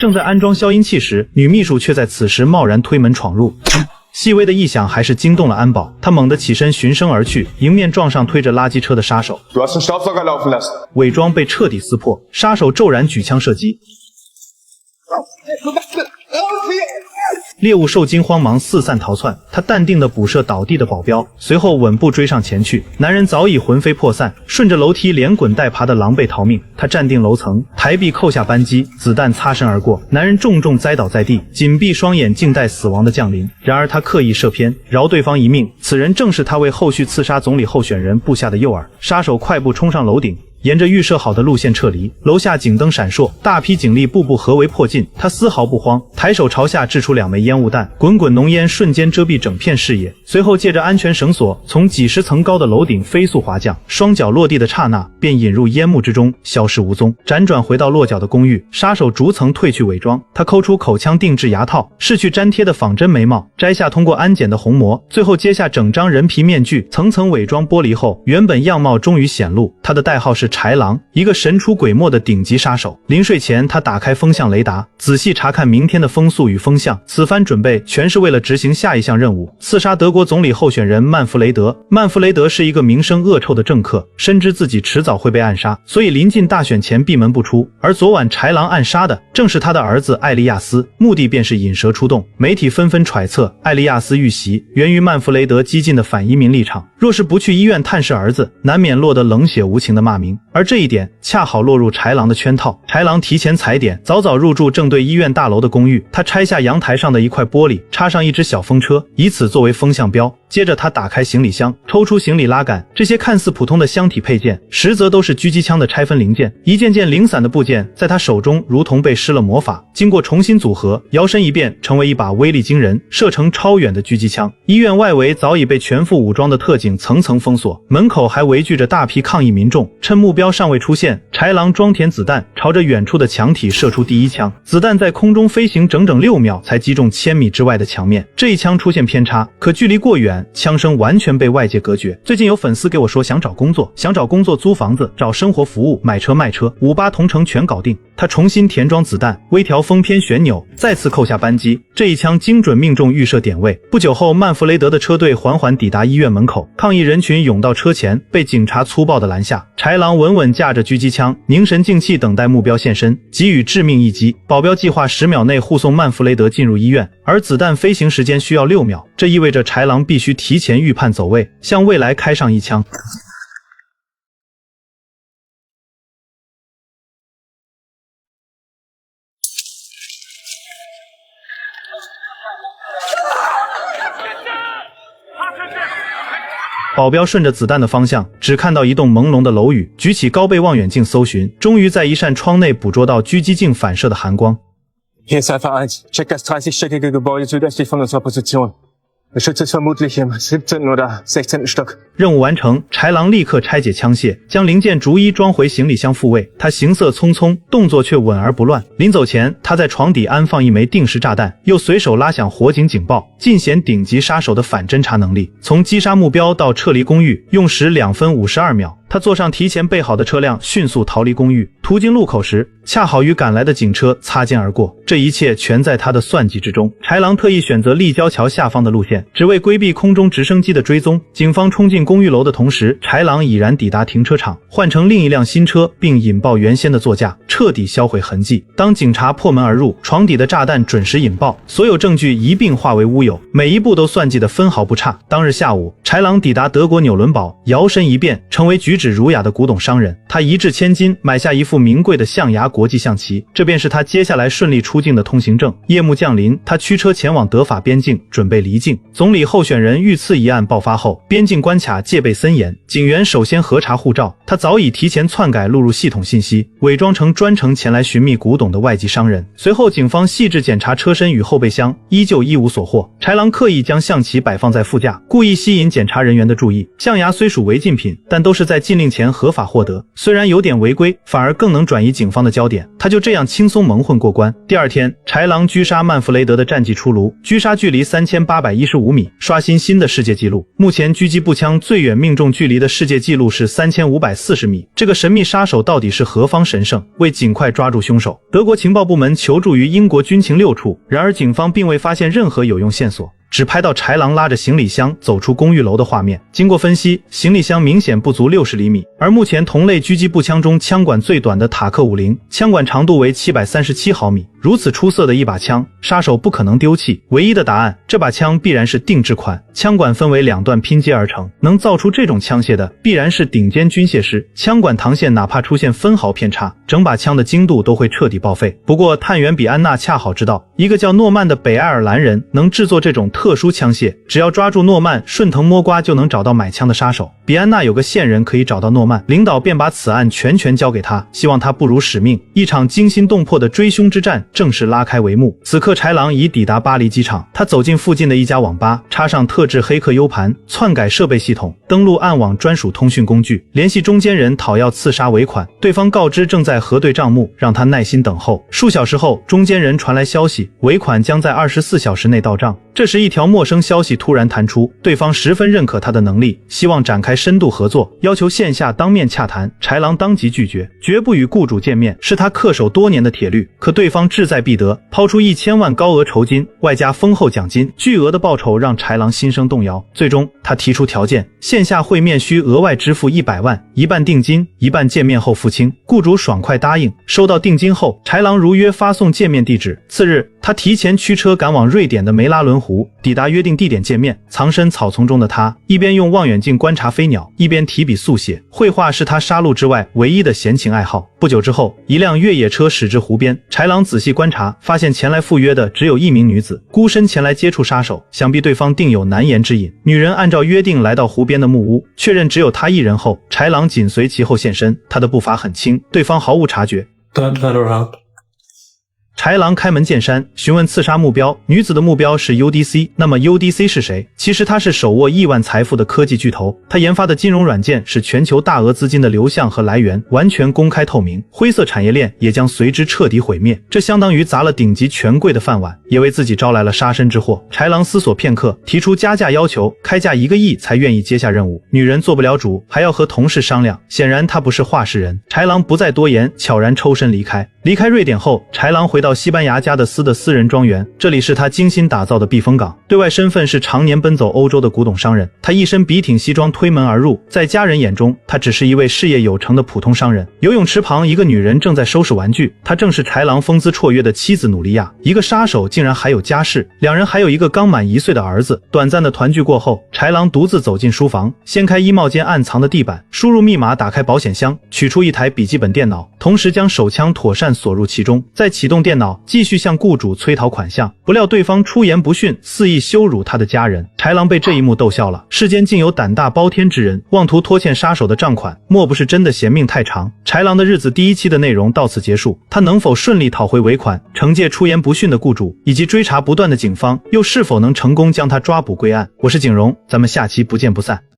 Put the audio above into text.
正在安装消音器时，女秘书却在此时贸然推门闯入。细微的异响还是惊动了安保，他猛地起身循声而去，迎面撞上推着垃圾车的杀手。伪装被彻底撕破，杀手骤然举枪射击。猎物受惊慌忙四散逃窜，他淡定地捕射倒地的保镖，随后稳步追上前去。男人早已魂飞魄散，顺着楼梯连滚带爬的狼狈逃命。他站定楼层，抬臂扣下扳机，子弹擦身而过，男人重重栽倒在地，紧闭双眼静待死亡的降临。然而他刻意射偏，饶对方一命。此人正是他为后续刺杀总理候选人布下的诱饵。杀手快步冲上楼顶，沿着预设好的路线撤离，楼下警灯闪烁，大批警力步步合围迫近，他丝毫不慌，抬手朝下掷出2枚烟雾弹，滚滚浓烟瞬间遮蔽整片视野，随后借着安全绳索从几十层高的楼顶飞速滑降，双脚落地的刹那便引入烟幕之中，消失无踪。辗转回到落脚的公寓，杀手逐层褪去伪装，他抠出口腔定制牙套，拭去粘贴的仿真眉毛，摘下通过安检的虹膜，最后揭下整张人皮面具，层层伪装剥离后，原本样貌终于显露。他的代号是豺狼，一个神出鬼没的顶级杀手。临睡前，他打开风向雷达，仔细查看明天的风速与风向。此番准备全是为了执行下一项任务，刺杀德国总理候选人曼弗雷德。曼弗雷德是一个名声恶臭的政客，深知自己迟早会被暗杀，所以临近大选前闭门不出。而昨晚豺狼暗杀的正是他的儿子艾利亚斯，目的便是引蛇出洞。媒体纷纷揣测，艾利亚斯遇袭源于曼弗雷德激进的反移民立场，若是不去医院探视儿子，难免落得冷血无情的骂名。而这一点恰好落入豺狼的圈套。豺狼提前踩点，早早入住正对医院大楼的公寓。他拆下阳台上的一块玻璃，插上一只小风车，以此作为风向标。接着他打开行李箱，抽出行李拉杆，这些看似普通的箱体配件，实则都是狙击枪的拆分零件。一件件零散的部件在他手中如同被施了魔法，经过重新组合，摇身一变成为一把威力惊人、射程超远的狙击枪。医院外围早已被全副武装的特警层层封锁，门口还围聚着大批抗议民众。趁目标尚未出现，豺狼装填子弹，朝着远处的墙体射出第一枪。子弹在空中飞行整整6秒才击中1000米之外的墙面。这一枪出现偏差，可距离过远，枪声完全被外界隔绝。最近有粉丝给我说想找工作，租房子，找生活服务，买车卖车，58同城全搞定。他重新填装子弹，微调封偏旋钮，再次扣下扳机，这一枪精准命中预设点位。不久后，曼弗雷德的车队缓缓抵达医院门口，抗议人群涌到车前，被警察粗暴地拦下。豺狼稳稳架着狙击枪，凝神静气等待目标现身，给予致命一击。保镖计划10秒内护送曼弗雷德进入医院，而子弹飞行时间需要6秒，这意味着豺狼必须提前预判走位，向未来开上一枪。保镖顺着子弹的方向，只看到一栋朦胧的楼宇，举起高倍望远镜搜寻，终于在一扇窗内捕捉到狙击镜反射的寒光。Hier ist Alpha 1. Check das 30-stöckige Gebäude südöstlich von unserer Position. Beschütze ist vermutlich im 17. oder 16. Stock. 任务完成，豺狼立刻拆解枪械，将零件逐一装回行李箱复位。他行色匆匆，动作却稳而不乱。临走前，他在床底安放一枚定时炸弹，又随手拉响火警警报，尽显顶级杀手的反侦查能力。从击杀目标到撤离公寓，用时2分52秒。他坐上提前备好的车辆，迅速逃离公寓。途经路口时，恰好与赶来的警车擦肩而过。这一切全在他的算计之中。豺狼特意选择立交桥下方的路线，只为规避空中直升机的追踪。警方冲进公寓楼的同时，豺狼已然抵达停车场，换成另一辆新车，并引爆原先的座驾，彻底销毁痕迹。当警察破门而入，床底的炸弹准时引爆，所有证据一并化为乌有，每一步都算计得分毫不差。当日下午，豺狼抵达德国纽伦堡，摇身一变成为举止儒雅的古董商人。他一掷千金，买下一副名贵的象牙国际象棋，这便是他接下来顺利出境的通行证。夜幕降临，他驱车前往德法边境，准备离境。总理候选人遇刺一案爆发后，边境关卡戒备森严，警员首先核查护照。他早已提前篡改录入系统信息，伪装成专程前来寻觅古董的外籍商人。随后警方细致检查车身与后备箱，依旧一无所获。豺狼刻意将象棋摆放在副驾，故意吸引检查人员的注意。象牙虽属违禁品，但都是在禁令前合法获得，虽然有点违规，反而更能转移警方的焦点。他就这样轻松蒙混过关。第二天，豺狼狙杀曼弗雷德的战绩出炉，狙杀距离3815米，刷新新的世界纪录。目前狙击步枪最远命中距离的世界纪录是3540米。这个神秘杀手到底是何方神圣？为尽快抓住凶手，德国情报部门求助于英国军情6处，然而警方并未发现任何有用线索，只拍到豺狼拉着行李箱走出公寓楼的画面。经过分析，行李箱明显不足60厘米，而目前同类狙击步枪中枪管最短的塔克50，枪管长度为737毫米。如此出色的一把枪，杀手不可能丢弃。唯一的答案，这把枪必然是定制款，枪管分为2段拼接而成，能造出这种枪械的必然是顶尖军械师。枪管膛线哪怕出现分毫偏差，整把枪的精度都会彻底报废。不过探员比安娜恰好知道，一个叫诺曼的北爱尔兰人能制作这种特殊枪械，只要抓住诺曼，顺藤摸瓜就能找到买枪的杀手。比安娜有个线人可以找到诺曼，领导便把此案全权交给他，希望他不辱使命。一场惊心动魄的追凶之战正式拉开帷幕。此刻豺狼已抵达巴黎机场，他走进附近的一家网吧，插上特制黑客 U 盘，篡改设备系统，登录暗网专属通讯工具，联系中间人讨要刺杀尾款。对方告知正在核对账目，让他耐心等候。数小时后，中间人传来消息，尾款将在24小时内到账。这时一条陌生消息突然弹出，对方十分认可他的能力，希望展开深度合作，要求线下当面洽谈。豺狼当即拒绝，绝不与雇主见面，是他恪守多年的铁律。可对方志在必得，抛出1000万高额酬金，外加丰厚奖金，巨额的报酬让豺狼心生动摇。最终他提出条件，线下会面需额外支付100万，一半定金，一半见面后付清。雇主爽快答应。收到定金后，豺狼如约发送见面地址。次日，他提前驱车赶往瑞典的梅拉伦湖，抵达约定地点见面。藏身草丛中的他，一边用望远镜观察飞鸟，一边提笔速写。绘画是他杀戮之外唯一的闲情爱好。不久之后，一辆越野车驶至湖边，豺狼仔细观察，发现前来赴约的只有一名女子，孤身前来接触杀手，想必对方定有难言之隐。女人按照约定来到湖边的木屋，确认只有她一人后，豺狼紧随其后现身。他的步伐很轻，对方毫无察觉。Don't let her out. 豺狼开门见山，询问刺杀目标。女子的目标是 UDC。那么 UDC 是谁？其实他是手握亿万财富的科技巨头，他研发的金融软件是全球大额资金的流向和来源，完全公开透明，灰色产业链也将随之彻底毁灭。这相当于砸了顶级权贵的饭碗，也为自己招来了杀身之祸。豺狼思索片刻，提出加价要求，开价1个亿才愿意接下任务。女人做不了主，还要和同事商量，显然她不是话事人。豺狼不再多言，悄然抽身离开。离开瑞典后，豺狼回到西班牙加的斯的私人庄园，这里是他精心打造的避风港。对外身份是常年奔走欧洲的古董商人，他一身笔挺西装推门而入，在家人眼中，他只是一位事业有成的普通商人。游泳池旁，一个女人正在收拾玩具，她正是豺狼风姿绰约的妻子努利亚。一个杀手竟然还有家室，两人还有一个刚满1岁的儿子。短暂的团聚过后，豺狼独自走进书房，掀开衣帽间暗藏的地板，输入密码，打开保险箱，取出一台笔记本电脑，同时将手枪妥善锁入其中，再启动电脑，继续向雇主催讨款项。不料对方出言不逊，肆意羞辱他的家人。豺狼被这一幕逗笑了，世间竟有胆大包天之人，妄图拖欠杀手的账款，莫不是真的嫌命太长？豺狼的日子第1期的内容到此结束，他能否顺利讨回尾款，惩戒出言不逊的雇主，以及追查不断的警方，又是否能成功将他抓捕归案？我是景荣，咱们下期不见不散。